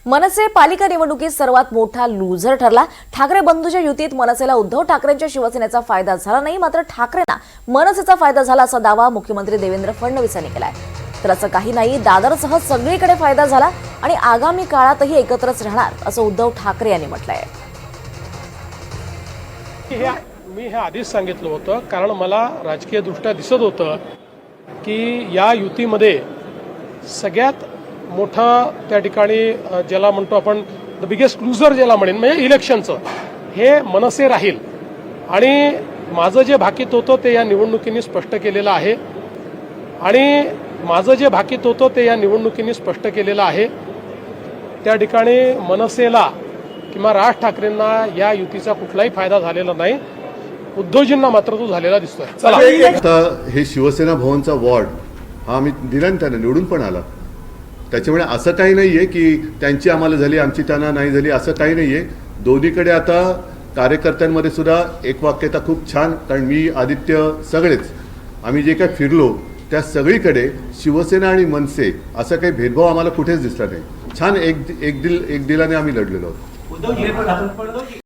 मनसे पालिका निवडणुकीत सर्वात मोठा लूझर ठरला। ठाकरे बंधूच्या युतीत मनसेला उद्धव ठाकरेंच्या शिवसेनेचा फायदा झाला नाही, मात्र ठाकरेंना मनसेचा फायदा झाला असा दावा मुख्यमंत्री देवेंद्र फडणवीस यांनी केलाय। तर असं काही नाही, दादरसह सगळीकडे फायदा झाला आणि आगामी काळातही एकत्रच राहणार असं उद्धव ठाकरे यांनी म्हटलंय। मी हे आधीच सांगितलं होतं, कारण मला राजकीय दृष्ट्या दिसत होतं की या युतीमध्ये सगळ्यात मोठा त्या ठिकाणी ज्याला म्हणतो आपण द बिगेस्ट लूजर ज्याला म्हणेन म्हणजे इलेक्शनचं हे मनसे राहील। आणि माझं जे भाकीत होतं ते या निवडणुकीने स्पष्ट केलेलं आहे त्या ठिकाणी मनसेला किंवा राज ठाकरेंना या युतीचा कुठलाही फायदा झालेला नाही, उद्धवजींना मात्र तो झालेला दिसतोय। चला, आता हे शिवसेना भवनचा वॉर्ड हा आम्ही दिला, त्यांना निवडून पण आला। त्याच्यामुळे असं काही नाहीये की त्यांची आम्हाला झाली आमची त्यांना नाही झाली, असं काही नाहीये। दोन्हीकडे आता कार्यकर्त्यांमध्ये सुद्धा एकवाक्यता खूप छान, कारण मी आदित्य सगळेच आम्ही जे काही फिरलो त्या सगळीकडे शिवसेना आणि मनसे असं काही भेदभाव आम्हाला कुठेच दिसला नाही। छान एक दिलाने आम्ही लढलेलो आहोत।